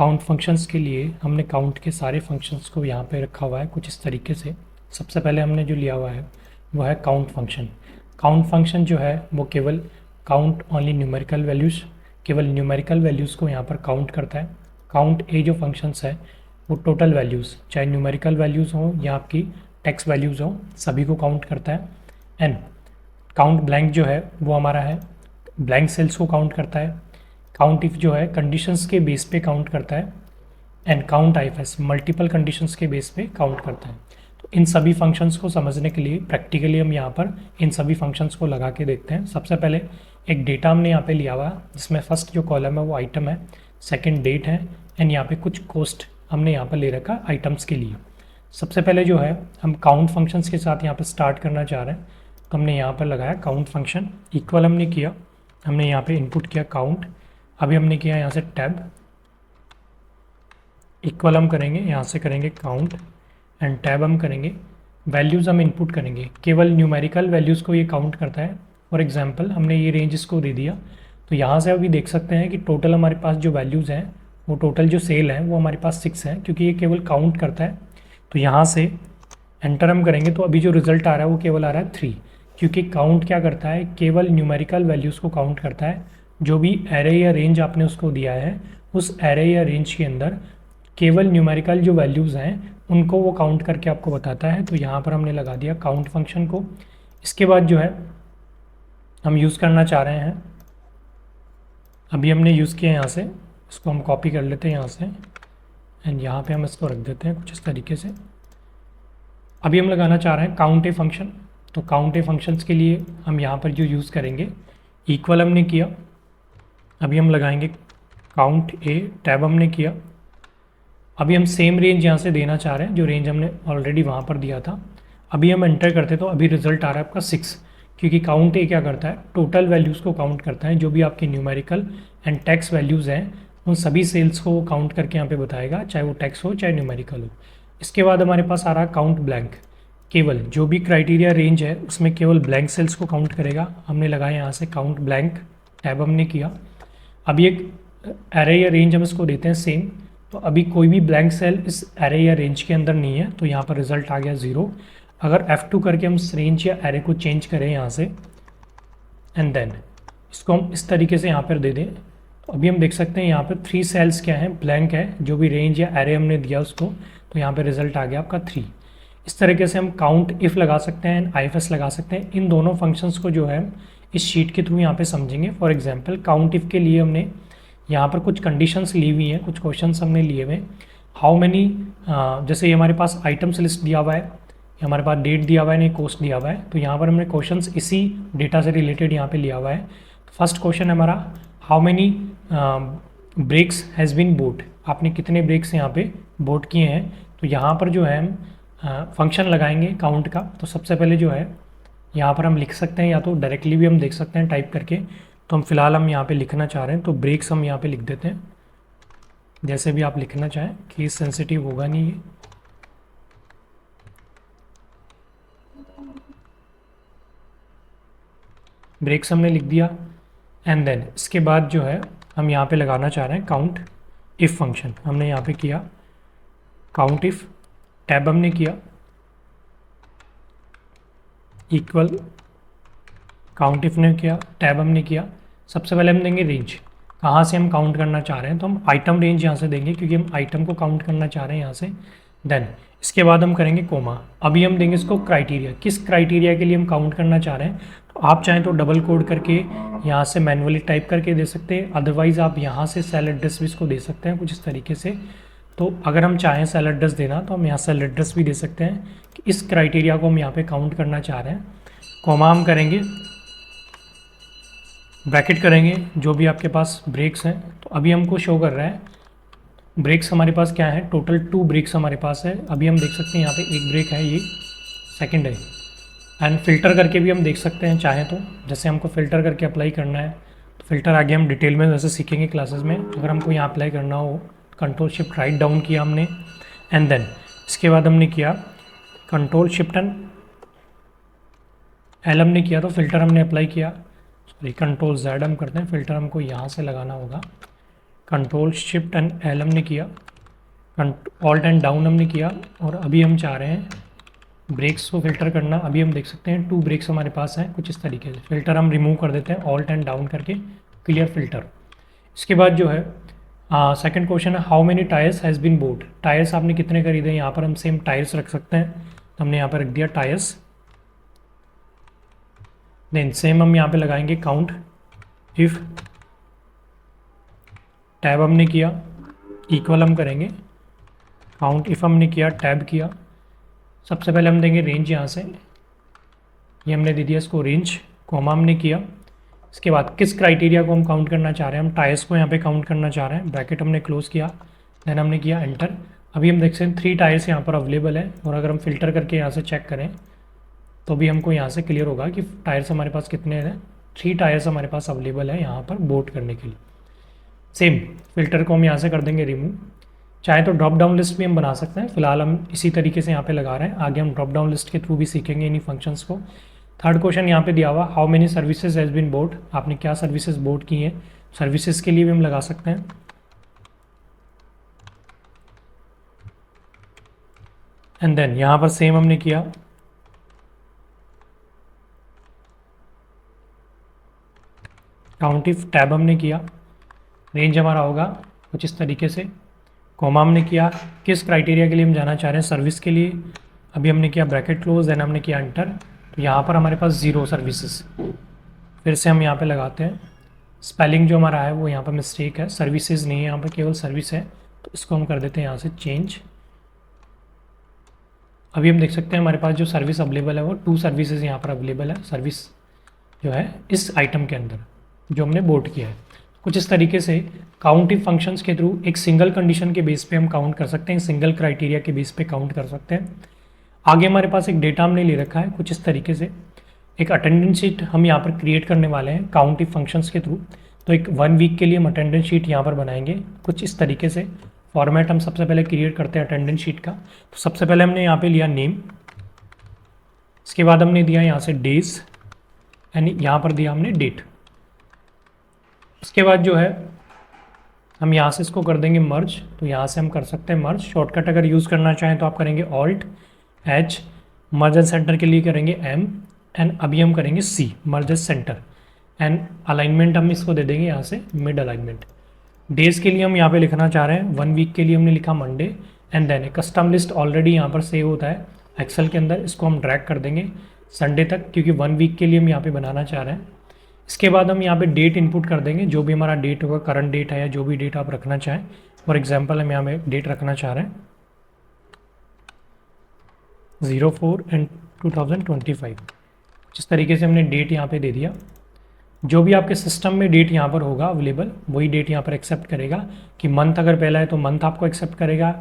Count functions के लिए हमने काउंट के सारे फंक्शंस को यहाँ पे रखा हुआ है कुछ इस तरीके से। सबसे पहले हमने जो लिया हुआ है वो है काउंट फंक्शन। काउंट फंक्शन जो है वो केवल काउंट ओनली न्यूमेरिकल वैल्यूज़, केवल न्यूमेरिकल वैल्यूज़ को यहाँ पर काउंट करता है। काउंट ए जो फंक्शंस है वो टोटल वैल्यूज़, चाहे न्यूमेरिकल वैल्यूज़ हों या आपकी टेक्स्ट वैल्यूज़ हों, सभी को काउंट करता है। एंड काउंट ब्लैंक जो है वो हमारा है ब्लैंक सेल्स को काउंट करता है। काउंट इफ जो है कंडीशंस के बेस पे काउंट करता है। And count IFS multiple conditions के बेस पे काउंट करता है। तो इन सभी फंक्शंस को समझने के लिए प्रैक्टिकली हम यहाँ पर इन सभी फंक्शंस को लगा के देखते हैं। सबसे पहले एक डेटा हमने यहाँ पे लिया हुआ है जिसमें फर्स्ट जो कॉलम है वो आइटम है, सेकंड डेट है, एंड यहाँ पे कुछ कॉस्ट हमने यहाँ पर ले रखा आइटम्स के लिए। सबसे पहले जो है हम काउंट फंक्शंस के साथ यहाँ पर स्टार्ट करना चाह रहे हैं, तो हमने यहाँ पर लगाया काउंट फंक्शन। इक्वल हमने किया, हमने यहाँ पे इनपुट किया काउंट। अभी हमने किया यहाँ से टैब, इक्वल हम करेंगे, यहाँ से करेंगे काउंट एंड टैब हम करेंगे। वैल्यूज़ हम इनपुट करेंगे, केवल न्यूमेरिकल वैल्यूज़ को ये काउंट करता है। फॉर एग्जांपल हमने ये रेंज इसको दे दिया, तो यहाँ से अभी देख सकते हैं कि टोटल हमारे पास जो वैल्यूज़ हैं वो टोटल जो सेल है वो हमारे पास 6 है, क्योंकि ये केवल काउंट करता है। तो यहाँ से एंटर हम करेंगे तो अभी जो रिजल्ट आ रहा है वो केवल आ रहा है 3, क्योंकि काउंट क्या करता है, केवल न्यूमेरिकल वैल्यूज़ को काउंट करता है। जो भी एरे या रेंज आपने उसको दिया है उस एरे या रेंज के अंदर केवल न्यूमेरिकल जो वैल्यूज़ हैं उनको वो काउंट करके आपको बताता है। तो यहाँ पर हमने लगा दिया काउंट फंक्शन को। इसके बाद जो है हम यूज़ करना चाह रहे हैं, अभी हमने यूज़ किया यहाँ से, इसको हम कॉपी कर लेते हैं यहाँ से एंड यहाँ पे हम इसको रख देते हैं कुछ इस तरीके से। अभी हम लगाना चाह रहे हैं काउंट ए फंक्शन। तो काउंट ए फंक्शंस के लिए हम यहाँ पर जो यूज़ करेंगे, इक्वल हमने किया, अभी हम लगाएंगे काउंट ए, टैब हमने किया। अभी हम सेम रेंज यहाँ से देना चाह रहे हैं जो रेंज हमने ऑलरेडी वहाँ पर दिया था। अभी हम एंटर करते तो अभी रिजल्ट आ रहा है आपका 6, क्योंकि काउंट ए क्या करता है, टोटल वैल्यूज़ को काउंट करता है। जो भी आपके न्यूमेरिकल एंड टेक्स्ट वैल्यूज़ हैं उन सभी सेल्स को वो काउंट करके यहाँ पे बताएगा, चाहे वो टेक्स्ट हो चाहे न्यूमेरिकल हो। इसके बाद हमारे पास आ रहा है काउंट ब्लैंक, केवल जो भी क्राइटेरिया रेंज है उसमें केवल ब्लैंक सेल्स को काउंट करेगा। हमने लगाया यहाँ से काउंट ब्लैंक, टैब हमने किया। अभी एक एरे या रेंज हम इसको देते हैं सेम, तो अभी कोई भी ब्लैंक सेल इस एरे या रेंज के अंदर नहीं है, तो यहाँ पर रिजल्ट आ गया 0। अगर F2 करके हम इस रेंज या एरे को चेंज करें यहाँ से एंड देन इसको हम इस तरीके से यहाँ पर दे दें, तो अभी हम देख सकते हैं यहाँ पर 3 सेल्स क्या हैं, ब्लैंक है, जो भी रेंज या एरे हमने दिया उसको, तो यहाँ पर रिजल्ट आ गया आपका 3। इस तरीके से हम काउंट इफ़ लगा सकते हैं एंड आईएफएस लगा सकते हैं। इन दोनों फंक्शंस को जो है इस शीट के थ्रू यहाँ पे समझेंगे। फॉर एग्जांपल काउंट इफ़ के लिए हमने यहाँ पर कुछ कंडीशंस ली हुई हैं, कुछ क्वेश्चंस हमने लिए हुए। हाउ मैनी, जैसे ये हमारे पास आइटम्स लिस्ट दिया हुआ है, ये हमारे पास डेट दिया हुआ है, नहीं कॉस्ट दिया हुआ है, तो यहाँ पर हमने क्वेश्चंस इसी डेटा से रिलेटेड यहाँ पे लिया हुआ है। फर्स्ट क्वेश्चन है हमारा, how many breaks has been bought, आपने कितने ब्रेक्स यहाँ पे बोट किए हैं। तो यहाँ पर जो है हम फंक्शन लगाएंगे काउंट का। तो सबसे पहले जो है यहाँ पर हम लिख सकते हैं, या तो डायरेक्टली भी हम देख सकते हैं टाइप करके, तो हम फिलहाल हम यहाँ पे लिखना चाह रहे हैं तो ब्रेक्स हम यहाँ पे लिख देते हैं, जैसे भी आप लिखना चाहें, केस सेंसिटिव होगा नहीं ये। ब्रेक्स हमने लिख दिया एंड देन इसके बाद जो है हम यहाँ पे लगाना चाह रहे हैं काउंट इफ़ फंक्शन। हमने यहाँ पे किया काउंट इफ़, टैब हमने किया, इक्वल काउंट इफ ने किया, टैब हमने किया। सबसे पहले हम देंगे रेंज, कहाँ से हम काउंट करना चाह रहे हैं, तो हम आइटम रेंज यहाँ से देंगे क्योंकि हम आइटम को काउंट करना चाह रहे हैं यहाँ से। देन इसके बाद हम करेंगे कोमा, अभी हम देंगे इसको क्राइटेरिया, किस क्राइटेरिया के लिए हम काउंट करना चाह रहे हैं। तो आप चाहें तो डबल कोड करके यहाँ से मैनुअली टाइप करके दे सकते हैं, अदरवाइज़ आप यहाँ से सेल एड्रेस भी इसको दे सकते हैं कुछ इस तरीके से। तो अगर हम चाहें सेल एड्रेस देना तो हम यहाँ सेल एड्रेस भी दे सकते हैं कि इस क्राइटेरिया को हम यहाँ पे काउंट करना चाह रहे हैं। कोमा हम करेंगे, ब्रैकेट करेंगे, जो भी आपके पास ब्रेक्स हैं, तो अभी हमको शो कर रहा है ब्रेक्स हमारे पास क्या है, टोटल 2 ब्रेक्स हमारे पास है। अभी हम देख सकते हैं यहाँ पे एक ब्रेक है, ये सेकंड है। एंड फिल्टर करके भी हम देख सकते हैं चाहें तो, जैसे हमको फ़िल्टर करके अप्लाई करना है तो फ़िल्टर आगे हम डिटेल में वैसे सीखेंगे क्लासेस में। अगर हमको यहाँ अप्लाई करना हो, कंट्रोल शिफ्ट राइट डाउन किया हमने एंड देन इसके बाद हमने किया कंट्रोल शिफ्ट एंड एल हमने किया, तो फ़िल्टर हमने अप्लाई किया, सॉरी कंट्रोल जेड हम करते हैं, फ़िल्टर हमको यहाँ से लगाना होगा, कंट्रोल शिफ्ट एंड एल हमने किया, ऑल्ट एंड डाउन हमने किया, और अभी हम चाह रहे हैं ब्रेक्स को फ़िल्टर करना। अभी हम देख सकते हैं 2 ब्रेक्स हमारे पास हैं कुछ इस तरीके से। फ़िल्टर हम रिमूव कर देते हैं ऑल्ट एंड डाउन करके, क्लियर फ़िल्टर। इसके बाद जो है सेकंड क्वेश्चन है how many tyres has been bought. Tyres आपने कितने खरीदे, यहाँ पर हम सेम टायर्स रख सकते हैं, तो हमने यहाँ पर रख दिया टायर्स। देन सेम हम यहाँ पे लगाएंगे काउंट इफ़, टैब हमने किया, इक्वल हम करेंगे काउंट इफ़ हमने किया, टैब किया। सबसे पहले हम देंगे रेंज, यहाँ से ये हमने दे दिया इसको रेंज, कॉमा हमने किया। इसके बाद किस क्राइटेरिया को हम काउंट करना चाह रहे हैं, हम टायर्स को यहाँ पे काउंट करना चाह रहे हैं, ब्रैकेट हमने क्लोज किया, देन हमने किया एंटर। अभी हम देख सकते हैं 3 टायर्स यहाँ पर अवेलेबल है, और अगर हम फिल्टर करके यहाँ से चेक करें तो भी हमको यहाँ से क्लियर होगा कि टायर्स हमारे पास कितने हैं। 3 टायर्स हमारे पास अवेलेबल है यहाँ पर बोट करने के लिए। सेम फिल्टर को हम यहाँ से कर देंगे रिमूव। चाहे तो ड्रॉप डाउन लिस्ट भी हम बना सकते हैं, फिलहाल हम इसी तरीके से यहाँ पे लगा रहे हैं, आगे हम ड्रॉप डाउन लिस्ट के थ्रू भी सीखेंगे इन्हीं फंक्शंस को। थर्ड क्वेश्चन यहाँ पे दिया हुआ how many services has been bought, आपने क्या सर्विसेज बोट की हैं, सर्विसेज के लिए भी हम लगा सकते हैं। एंड देन यहाँ पर सेम हमने किया, काउंट इफ, टैब हमने किया, रेंज हमारा होगा कुछ इस तरीके से, कॉमा हमने किया, किस क्राइटेरिया के लिए हम जाना चाह रहे हैं, सर्विस के लिए। अभी हमने किया ब्रैकेट क्लोज, देन हमने किया एंटर, तो यहाँ पर हमारे पास 0 सर्विसेज। फिर से हम यहाँ पे लगाते हैं, स्पेलिंग जो हमारा है वो यहाँ पर मिस्टेक है, सर्विसेज नहीं है यहाँ पर, केवल सर्विस है, तो इसको हम कर देते हैं यहाँ से चेंज। अभी हम देख सकते हैं हमारे पास जो सर्विस अवेलेबल है वो 2 सर्विसेज यहाँ पर अवेलेबल है, सर्विस जो है इस आइटम के अंदर जो हमने बोट किया है। कुछ इस तरीके से काउंट इफ फंक्शंस के थ्रू एक सिंगल कंडीशन के बेस पे हम काउंट कर सकते हैं, सिंगल क्राइटेरिया के बेस पे काउंट कर सकते हैं। आगे हमारे पास एक डेटा हमने ले रखा है कुछ इस तरीके से, एक अटेंडेंस शीट हम यहाँ पर क्रिएट करने वाले हैं काउंट इफ फंक्शंस के थ्रू। तो एक 1 वीक के लिए हम अटेंडेंस शीट यहाँ पर बनाएंगे कुछ इस तरीके से। फॉर्मेट हम सबसे पहले क्रिएट करते हैं अटेंडेंस शीट का। तो सबसे पहले हमने यहाँ पे लिया नेम, इसके बाद हमने दिया यहाँ से डेज, एंड यहाँ पर दिया हमने डेट। इसके बाद जो है हम यहाँ से इसको कर देंगे मर्ज, तो यहाँ से हम कर सकते हैं मर्ज। शॉर्टकट अगर यूज़ करना चाहें तो आप करेंगे Alt H, merge and center के लिए करेंगे एम, एंड अभी हम करेंगे C, merge and center, and alignment हम इसको दे देंगे यहाँ से मिड अलाइनमेंट। डेज के लिए हम यहाँ पे लिखना चाह रहे हैं 1 वीक के लिए हमने लिखा Monday, and then custom list already यहाँ पर सेव होता है एक्सेल के अंदर, इसको हम ड्रैग कर देंगे संडे तक, क्योंकि 1 वीक के लिए हम यहाँ पे बनाना चाह रहे हैं। इसके बाद हम यहाँ पे डेट इनपुट कर देंगे, जो भी हमारा डेट होगा, करंट डेट है या जो भी डेट आप रखना चाहें। फॉर एग्जांपल हम यहाँ पे डेट रखना चाह रहे हैं 04/2025। जिस तरीके से हमने डेट यहाँ पे दे दिया, जो भी आपके सिस्टम में डेट यहाँ पर होगा अवेलेबल वही डेट यहाँ पर एक्सेप्ट करेगा, कि मंथ अगर पहला है तो मंथ आपको एक्सेप्ट करेगा,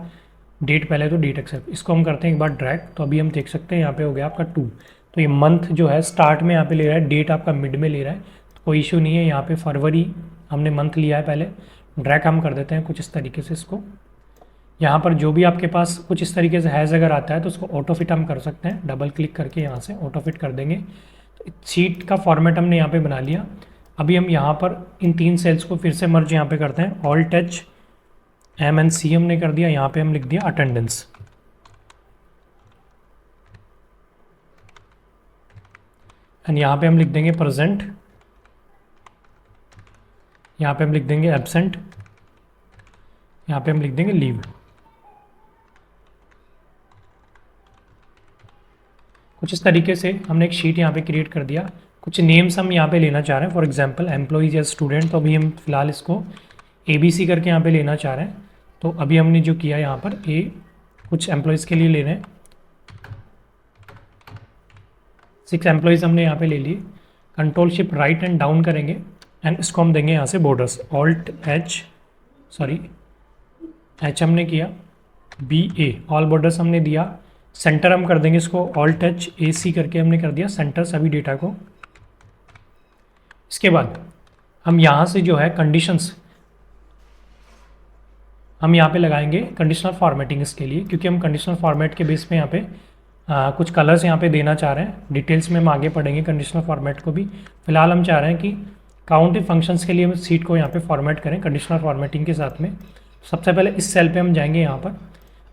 डेट पहले है तो डेट एक्सेप्ट। इसको हम करते हैं एक बार ड्रैग, तो अभी हम देख सकते हैं यहाँ पे हो गया आपका 2। तो ये मंथ जो है स्टार्ट में यहाँ पे ले रहा है, डेट आपका मिड में ले रहा है, तो कोई इशू नहीं है। यहाँ पे फरवरी हमने मंथ लिया है पहले, ड्रैग हम कर देते हैं कुछ इस तरीके से इसको। यहाँ पर जो भी आपके पास कुछ इस तरीके से हैज़ अगर आता है तो उसको ऑटो फिट हम कर सकते हैं, डबल क्लिक करके यहाँ से ऑटो फिट कर देंगे। तो शीट का फॉर्मेट हमने यहाँ पे बना लिया। अभी हम यहाँ पर इन 3 सेल्स को फिर से मर्ज यहाँ पे करते हैं, ऑल्ट एच, एम एंड सी हमने कर दिया, यहाँ पे हम लिख दिया अटेंडेंस, एंड यहाँ पे हम लिख देंगे प्रेजेंट, यहाँ पे हम लिख देंगे एब्सेंट, यहाँ पे हम लिख देंगे लीव। कुछ इस तरीके से हमने एक शीट यहाँ पे क्रिएट कर दिया। कुछ नेम्स हम यहाँ पे लेना चाह रहे हैं, फॉर एग्जांपल एम्प्लॉइज या स्टूडेंट, तो अभी हम फिलहाल इसको ABC करके यहाँ पे लेना चाह रहे हैं। तो अभी हमने जो किया यहाँ पर कुछ एम्प्लॉइज़ के लिए ले रहे हैं, 6 एम्प्लॉइज़ हमने यहाँ पे ले लिए। Control shift right and down करेंगे, एंड इसको हम देंगे यहाँ से बॉर्डर्स, ऑल्ट एच हमने किया, BA ऑल बॉर्डर्स हमने दिया। सेंटर हम कर देंगे इसको ऑल्ट एच AC करके हमने कर दिया सेंटर सभी डेटा को। इसके बाद हम यहाँ से जो है कंडीशंस हम यहाँ पे लगाएंगे कंडीशनल फॉर्मेटिंग इसके लिए, क्योंकि हम कंडीशनल फॉर्मेट के बेस पे यहाँ पे कुछ कलर्स यहाँ पे देना चाह रहे हैं। डिटेल्स में हम आगे पढ़ेंगे कंडीशनल फॉर्मेट को भी। फिलहाल हम चाह रहे हैं कि काउंट इफ फंक्शंस के लिए हम सीट को यहाँ पे फॉर्मेट करें कंडीशनल फॉर्मेटिंग के साथ में। सबसे पहले इस सेल पे हम जाएंगे यहाँ पर।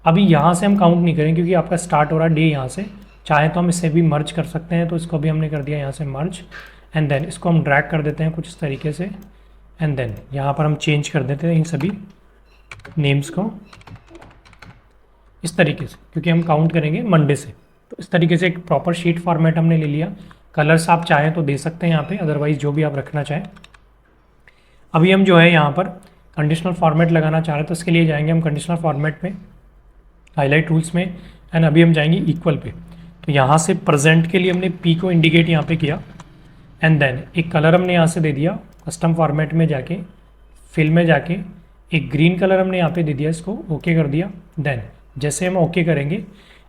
अभी यहाँ से हम काउंट नहीं करेंगे क्योंकि आपका स्टार्ट हो रहा है डे यहाँ से। चाहे तो हम इससे भी मर्ज कर सकते हैं, तो इसको भी हमने कर दिया यहाँ से मर्ज। एंड देन इसको हम ड्रैग कर देते हैं कुछ इस तरीके से। एंड देन यहाँ पर हम चेंज कर देते हैं इन सभी नेम्स को इस तरीके से, क्योंकि हम काउंट करेंगे मंडे से। तो इस तरीके से एक प्रॉपर शीट फॉर्मेट हमने ले लिया। कलर्स आप चाहें तो दे सकते हैं यहाँ पे, अदरवाइज जो भी आप रखना चाहें। अभी हम जो है यहाँ पर कंडीशनल फॉर्मेट लगाना चाह रहे हैं, तो इसके लिए जाएंगे हम कंडीशनल फॉर्मेट में, हाईलाइट टूल्स में। एंड अभी हम जाएंगे इक्वल पे। तो यहाँ से प्रेजेंट के लिए हमने पी को इंडिकेट यहाँ पे किया। एंड देन एक कलर हमने यहाँ से दे दिया, कस्टम फॉर्मेट में जाके फिल में जाके एक ग्रीन कलर हमने यहाँ पे दे दिया, इसको ओके कर दिया। देन जैसे हम ओके करेंगे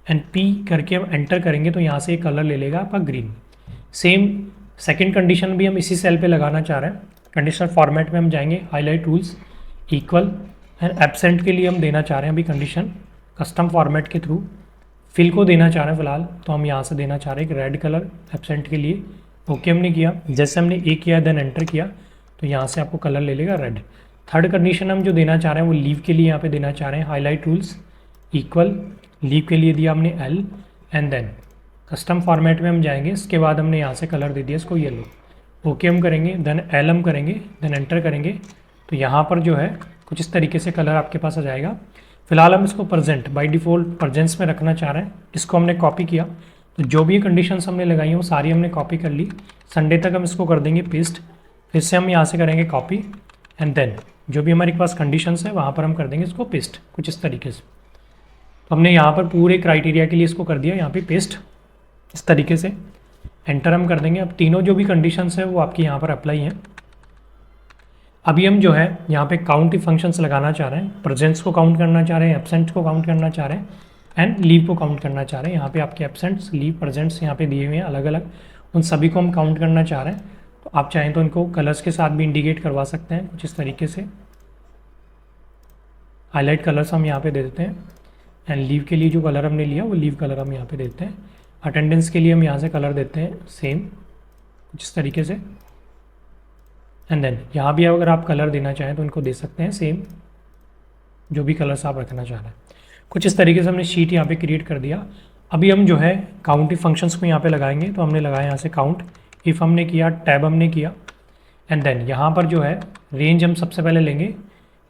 एंड पी करके हम एंटर करेंगे तो यहाँ से एक कलर ले लेगा आपका ग्रीन। सेम सेकंड कंडीशन भी हम इसी सेल पे लगाना चाह रहे हैं। कंडीशनल फॉर्मेट में हम जाएंगे, highlight tools, equal and absent के लिए हम देना चाह रहे हैं अभी कंडीशन कस्टम फॉर्मेट के थ्रू। फिल को देना चाह रहे हैं फिलहाल, तो हम यहाँ से देना चाह रहे हैं एक रेड कलर एब्सेंट के लिए। ओके हमने किया, जैसे हमने ए किया देन एंटर किया तो यहाँ से आपको कलर ले लेगा रेड। थर्ड कंडीशन हम जो देना चाह रहे हैं वो लीव के लिए यहाँ पे देना चाह रहे हैं, हाईलाइट टूल्स, इक्वल, लीव के लिए दिया हमने L. And then custom format में हम जाएंगे, इसके बाद हमने यहाँ से कलर दे दिया इसको येलो। ओके हम करेंगे, देन एल हम करेंगे, देन एंटर करेंगे तो यहाँ पर जो है कुछ इस तरीके से कलर आपके पास आ जाएगा। फिलहाल हम इसको प्रेजेंट बाय डिफ़ॉल्ट प्रेजेंस में रखना चाह रहे हैं। इसको हमने कॉपी किया, तो जो भी कंडीशंस हमने लगाई हैं वो सारी हमने कॉपी कर ली। संडे तक हम इसको कर देंगे पेस्ट। फिर से हम यहाँ से करेंगे कॉपी एंड देन जो भी हमारे पास कंडीशंस है वहाँ पर हम कर देंगे इसको पेस्ट कुछ इस तरीके से। तो हमने यहाँ पर पूरे क्राइटेरिया के लिए इसको कर दिया यहाँ पे पेस्ट इस तरीके से। एंटर हम कर देंगे। अब तीनों जो भी कंडीशंस है वो आपकी यहाँ पर अप्लाई हैं। अभी हम जो है यहाँ पे काउंट फंक्शंस लगाना चाह रहे हैं। प्रेजेंट्स को काउंट करना चाह रहे हैं, एब्सेंट को काउंट करना चाह रहे हैं एंड लीव को काउंट करना चाह रहे हैं। यहाँ पे आपके एब्सेंट्स, लीव, प्रेजेंट्स यहाँ पे दिए हुए हैं अलग अलग, उन सभी को हम काउंट करना चाह रहे हैं। तो आप चाहें तो इनको कलर्स के साथ भी इंडिकेट करवा सकते हैं कुछ इस तरीके से। हाईलाइट कलर्स हम यहाँ पे दे देते हैं एंड लीव के लिए जो कलर हमने लिया वो लीव कलर हम यहाँ पे देते हैं। अटेंडेंस के लिए हम यहाँ से कलर देते हैं सेम कुछ इस तरीके से। एंड देन यहाँ भी अगर आप कलर देना चाहें तो इनको दे सकते हैं सेम, जो भी कलर्स आप रखना चाह रहे हैं। कुछ इस तरीके से हमने शीट यहाँ पे क्रिएट कर दिया। अभी हम जो है काउंट इफ फंक्शंस को यहाँ पे लगाएंगे। तो हमने लगाया यहाँ से काउंट इफ़ हमने किया, टैब हमने किया एंड देन यहाँ पर जो है रेंज हम सबसे पहले लेंगे।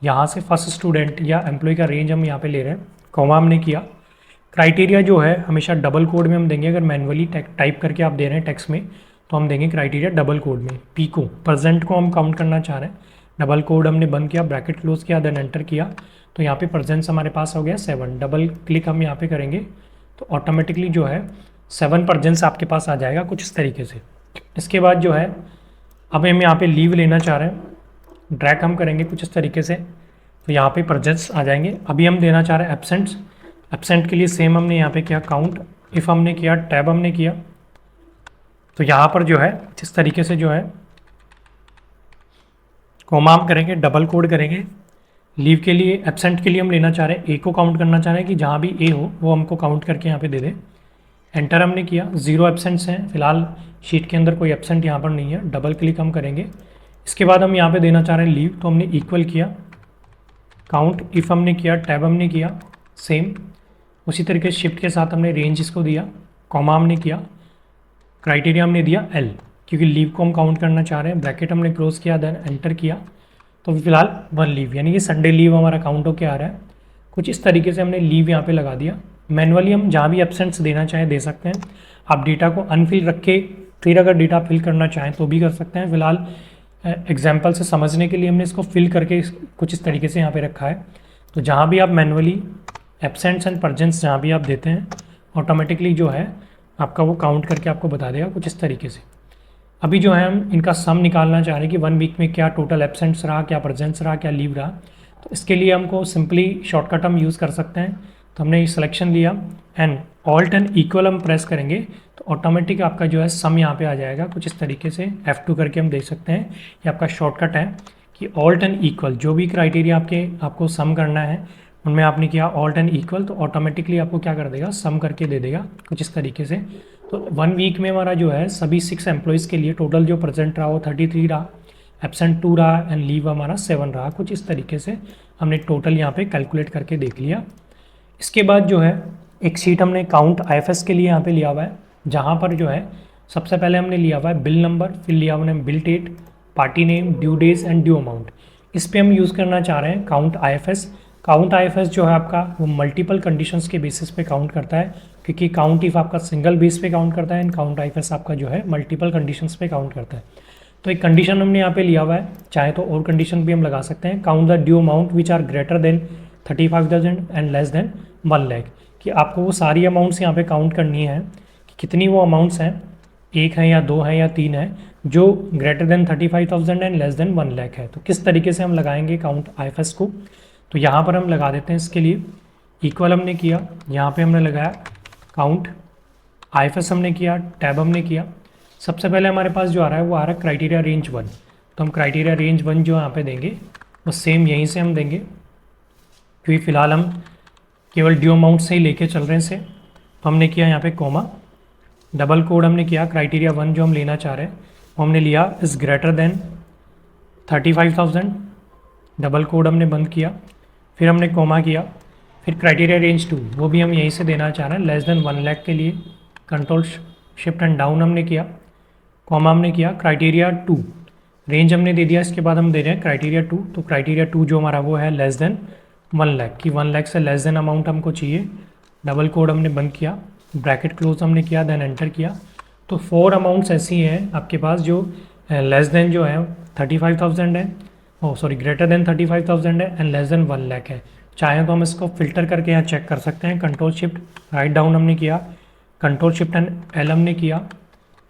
यहाँ से फर्स्ट स्टूडेंट या एम्प्लॉय का रेंज हम यहाँ पे ले रहे हैं, कॉमा हमने किया। क्राइटेरिया जो है हमेशा डबल कोड में हम देंगे। अगर मैनुअली टाइप करके आप दे रहे हैं टेक्स्ट में तो हम देंगे क्राइटेरिया डबल कोड में। पी को, प्रेजेंट को हम काउंट करना चाह रहे हैं, डबल कोड हमने बंद किया, ब्रैकेट क्लोज किया, देन एंटर किया तो यहाँ पे प्रेजेंट्स हमारे पास हो गया 7। डबल क्लिक हम यहाँ पे करेंगे तो ऑटोमेटिकली जो है 7 प्रेजेंट्स आपके पास आ जाएगा कुछ इस तरीके से। इसके बाद जो है अब हम यहाँ पे लीव लेना चाह रहे हैं, ड्रैग हम करेंगे कुछ इस तरीके से तो यहाँ पे प्रेजेंट्स आ जाएंगे। अभी हम देना चाह रहे हैं एब्सेंट्स। एब्सेंट के लिए सेम हमने यहाँ पे किया काउंट, इफ़ हमने किया, टैब हमने किया तो यहाँ पर जो है इस तरीके से जो है कॉमा हम करेंगे, डबल कोड करेंगे। लीव के लिए, एब्सेंट के लिए हम लेना चाह रहे हैं ए को काउंट करना चाह रहे हैं कि जहाँ भी ए हो वो हमको काउंट करके यहाँ पे दे दे। एंटर हमने किया, 0 एब्सेंट्स हैं फिलहाल शीट के अंदर, कोई एब्सेंट यहाँ पर नहीं है। डबल क्लिक हम करेंगे। इसके बाद हम यहाँ पे देना चाह रहे हैं लीव, तो हमने इक्वल किया, काउंट, इफ़ हमने किया, टैब हमने किया सेम उसी तरीके से शिफ्ट के साथ हमने रेंज इसको दिया, कॉमा हमने किया, क्राइटेरिया हमने दिया एल क्योंकि लीव को हम काउंट करना चाह रहे हैं। ब्रैकेट हमने क्लोज किया, देन एंटर किया तो फिलहाल 1 लीव यानी कि संडे लीव हमारा काउंट होके आ रहा है। कुछ इस तरीके से हमने लीव यहाँ पे लगा दिया। मैनुअली हम जहाँ भी एब्सेंट्स देना चाहें दे सकते हैं। आप डेटा को अनफिल रख के फिर अगर डेटा फिल करना चाहें तो भी कर सकते हैं। फिलहाल एग्जाम्पल से समझने के लिए हमने इसको फिल करके कुछ इस तरीके से यहाँ पे रखा है। तो जहाँ भी आप मैनुअली एब्सेंट्स एंड प्रेजेंट्स जहाँ भी आप देते हैं ऑटोमेटिकली जो है आपका वो काउंट करके आपको बता देगा कुछ इस तरीके से। अभी जो है हम इनका सम निकालना चाह रहे हैं कि 1 वीक में क्या टोटल एब्सेंट्स रहा, क्या प्रेजेंट्स रहा, क्या लीव रहा। तो इसके लिए हमको सिंपली शॉर्टकट हम यूज़ कर सकते हैं। तो हमने ये सिलेक्शन लिया एंड ऑल्ट एंड इक्वल हम प्रेस करेंगे तो ऑटोमेटिक आपका जो है सम यहाँ पे आ जाएगा कुछ इस तरीके से। F2 करके हम देख सकते हैं, ये आपका शॉर्टकट है कि ऑल्ट एंड इक्वल जो भी क्राइटेरिया आपको सम करना है उनमें आपने किया ऑल्ट एंड इक्वल तो ऑटोमेटिकली आपको क्या कर देगा, सम करके दे देगा कुछ इस तरीके से। तो 1 वीक में हमारा जो है सभी 6 एम्प्लॉयज़ के लिए टोटल जो प्रेजेंट रहा वो 33 रहा एब्सेंट 2 रहा एंड लीव हमारा 7 रहा। कुछ इस तरीके से हमने टोटल यहाँ पे कैलकुलेट करके देख लिया। इसके बाद जो है एक शीट हमने काउंट आईएफएस के लिए यहाँ पे लिया हुआ है, जहाँ पर जो है सबसे पहले हमने लिया हुआ है बिल नंबर, फिर लिया हुआ है bill date, party name, due days and due amount. इस पे हम यूज़ करना चाह रहे हैं काउंट आईएफएस। काउंट आईएफएस जो है आपका वो मल्टीपल कंडीशंस के बेसिस पे काउंट करता है, क्योंकि काउंट इफ आपका सिंगल बेस पे काउंट करता है एंड काउंट आईएफएस आपका जो है मल्टीपल कंडीशंस पे काउंट करता है। तो एक कंडीशन हमने यहाँ पे लिया हुआ है, चाहे तो और कंडीशन भी हम लगा सकते हैं। Count the due amount which are greater than 35,000 and less than 1 lakh, कि आपको वो सारी अमाउंट्स यहाँ पे काउंट करनी है कि कितनी वो अमाउंट्स हैं, एक है या दो है या तीन है, जो greater than 35,000 and less than 1 lakh है। तो किस तरीके से हम लगाएंगे काउंट आईएफएस को, तो यहाँ पर हम लगा देते हैं। इसके लिए इक्वल हमने किया, यहाँ पे हमने लगाया काउंट आईएफएस हमने किया, टैब हमने किया। सबसे पहले हमारे पास जो आ रहा है वो आ रहा है क्राइटेरिया रेंज 1। तो हम क्राइटेरिया रेंज 1 जो यहाँ पे देंगे वो सेम यहीं से हम देंगे, क्योंकि फ़िलहाल हम केवल ड्यू अमाउंट से ही लेके चल रहे हैं इसे। तो हमने किया यहाँ पे कोमा, डबल कोड हमने किया, क्राइटेरिया 1 जो हम लेना चाह रहे हैं वो हमने लिया is greater than 35,000, double quote हमने बंद किया, फिर हमने कोमा किया, फिर क्राइटेरिया रेंज 2 वो भी हम यहीं से देना चाह रहे हैं लेस देन 1 लाख के लिए। कंट्रोल शिफ्ट एंड डाउन हमने किया, कॉमा हमने किया, क्राइटेरिया 2 रेंज हमने दे दिया। इसके बाद हम दे रहे हैं क्राइटेरिया 2। तो क्राइटेरिया 2 जो हमारा वो है लेस देन 1 लाख, कि 1 लाख से लेस देन अमाउंट हमको चाहिए। डबल कोड हमने बंद किया, ब्रैकेट क्लोज हमने किया, देन एंटर किया। तो 4 अमाउंट्स ऐसी हैं आपके पास जो लेस देन जो है 35,000 है, सॉरी ग्रेटर देन 35,000 है एंड लेस देन 1 लाख है। चाहे तो हम इसको फिल्टर करके यहाँ चेक कर सकते हैं। कंट्रोल शिफ्ट राइट डाउन हमने किया, कंट्रोल शिफ्ट एंड एल हमने किया।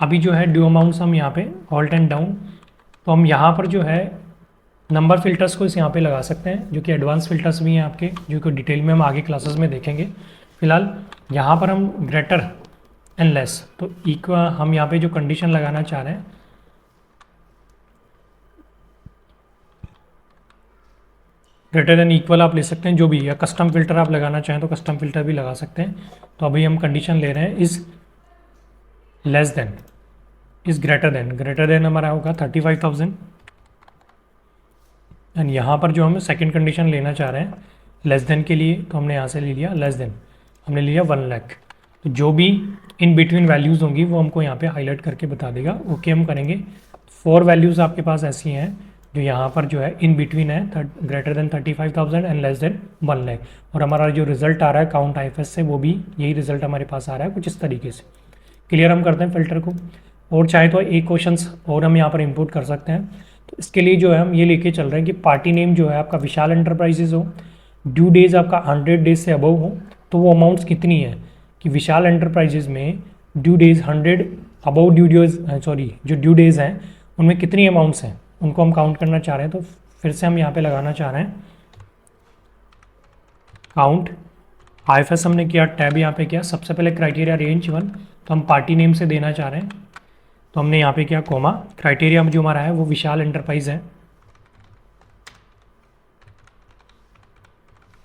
अभी जो है ड्यू अमाउंट्स हम यहाँ पे ऑल्ट एंड डाउन, तो हम यहाँ पर जो है नंबर फिल्टर्स को इस यहाँ पे लगा सकते हैं, जो कि एडवांस फिल्टर्स भी हैं आपके, जो कि डिटेल में हम आगे क्लासेस में देखेंगे। फिलहाल यहाँ पर हम ग्रेटर एंड लेस, तो इक्वल हम यहाँ पे जो कंडीशन लगाना चाह रहे हैं ग्रेटर देन इक्वल आप ले सकते हैं जो भी, या कस्टम फिल्टर आप लगाना चाहें तो कस्टम फिल्टर भी लगा सकते हैं। तो अभी हम कंडीशन ले रहे हैं is less than, is greater than हमारा होगा 35,000 एंड यहाँ पर जो हम सेकंड कंडीशन लेना चाह रहे हैं लेस देन के लिए, तो हमने यहाँ से ले लिया लेस देन, हमने लिया 1 लाख। तो जो भी इन बिटवीन वैल्यूज़ होंगी वो हमको यहाँ पे हाईलाइट करके बता देगा। ओके हम करेंगे। 4 वैल्यूज़ आपके पास ऐसी हैं जो यहाँ पर जो है इन बिटवीन है, greater than 35,000 and less than 1 lakh. और हमारा जो रिजल्ट आ रहा है काउंट आईएफएस से वो भी यही रिजल्ट हमारे पास आ रहा है कुछ इस तरीके से। क्लियर हम करते हैं फिल्टर को, और चाहे तो एक क्वेश्चन और हम यहाँ पर इम्पोर्ट कर सकते हैं। तो इसके लिए जो है हम ये लेके चल रहे हैं कि पार्टी नेम जो है आपका विशाल एंटरप्राइजेज हो, ड्यू डेज आपका 100 डेज से अबव हो, तो वो अमाउंट्स कितनी है कि विशाल एंटरप्राइजेज में due days 100 above due days, sorry जो ड्यू डेज हैं उनमें कितनी अमाउंट्स हैं उनको हम काउंट करना चाह रहे हैं। तो फिर से हम यहाँ पे लगाना चाह रहे हैं काउंट आईएफएस हमने किया, टैब यहाँ पे किया। सबसे पहले क्राइटेरिया रेंज 1 तो हम पार्टी नेम से देना चाह रहे हैं, तो हमने यहाँ पे किया कोमा, क्राइटेरिया जो हमारा है वो विशाल एंटरप्राइज है,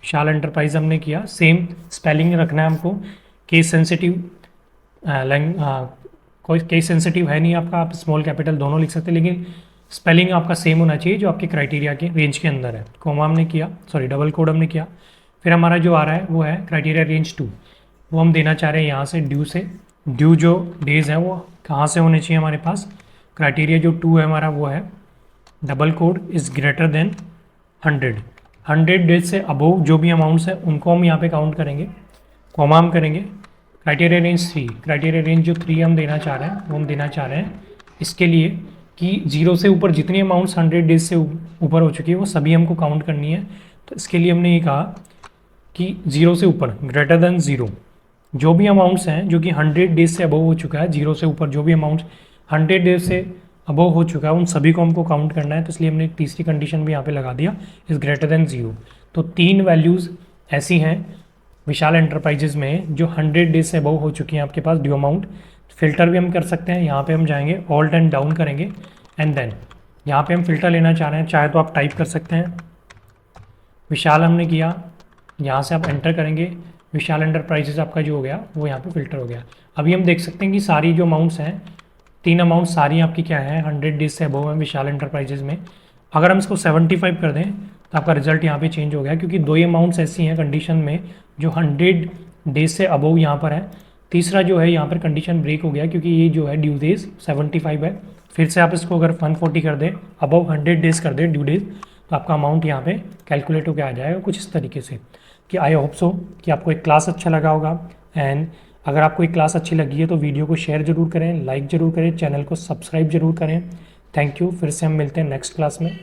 विशाल एंटरप्राइज हमने किया। सेम स्पेलिंग रखना है हमको, केस सेंसिटिव कोई केस सेंसिटिव है नहीं आपका, आप स्मॉल कैपिटल दोनों लिख सकते हैं, लेकिन स्पेलिंग आपका सेम होना चाहिए जो आपके क्राइटेरिया के रेंज के अंदर है। कोमा हमने किया, सॉरी डबल कोड हमने किया। फिर हमारा जो आ रहा है वो है क्राइटेरिया रेंज 2, वो हम देना चाह रहे हैं यहाँ से ड्यू से। ड्यू जो डेज है वो कहाँ से होने चाहिए हमारे पास, क्राइटेरिया जो 2 है हमारा वो है double quote is greater than 100 days से अबव जो भी अमाउंट्स है उनको हम यहाँ पे काउंट करेंगे, कॉमा हम करेंगे। क्राइटेरिया रेंज 3, क्राइटेरिया रेंज जो 3 हम देना चाह रहे हैं वो हम देना चाह रहे हैं इसके लिए कि 0 से ऊपर जितनी अमाउंट्स 100 डेज से ऊपर हो चुकी है वो सभी हमको काउंट करनी है। तो इसके लिए हमने ये कहा कि 0 से ऊपर ग्रेटर देन 0 जो भी अमाउंट्स हैं जो कि 100 डेज से अबव हो चुका है, 0 से ऊपर जो भी अमाउंट्स 100 डेज से अबव हो चुका है उन सभी को हमको काउंट करना है। तो इसलिए हमने तीसरी कंडीशन भी यहाँ पे लगा दिया इज़ ग्रेटर देन 0। तो 3 वैल्यूज़ ऐसी हैं विशाल एंटरप्राइजेज में जो 100 डेज से अबव हो चुकी हैं आपके पास ड्यू अमाउंट। फिल्टर भी हम कर सकते हैं, यहाँ पे हम जाएंगे ऑल्ट एंड डाउन करेंगे एंड देन यहाँ पे हम फिल्टर लेना चाह रहे हैं, चाहे तो आप टाइप कर सकते हैं विशाल हमने किया, यहाँ से आप एंटर करेंगे, विशाल एंटरप्राइजेज आपका जो हो गया वो यहाँ पे फिल्टर हो गया। अभी हम देख सकते हैं कि सारी जो अमाउंट्स हैं तीन अमाउंट सारी आपकी क्या है 100 डेज से अबव है विशाल एंटरप्राइजेज में। अगर हम इसको 75 कर दें तो आपका रिजल्ट यहाँ पे चेंज हो गया, क्योंकि दो ही अमाउंट्स ऐसी हैं कंडीशन में जो 100 डेज से अबव यहाँ पर है। तीसरा जो है यहाँ पर कंडीशन ब्रेक हो गया, क्योंकि ये जो है ड्यू डेज 75 है। फिर से आप इसको अगर 140 कर दें, अबव 100 डेज कर दें ड्यू डेज, तो आपका अमाउंट यहाँ पे कैलकुलेट होकर आ जाएगा कुछ इस तरीके से। कि आई होप सो कि आपको एक क्लास अच्छा लगा होगा। एंड अगर आपको एक क्लास अच्छी लगी है तो वीडियो को शेयर जरूर करें, लाइक ज़रूर करें, चैनल को सब्सक्राइब जरूर करें। Thank you. फिर से हम मिलते हैं नेक्स्ट क्लास में।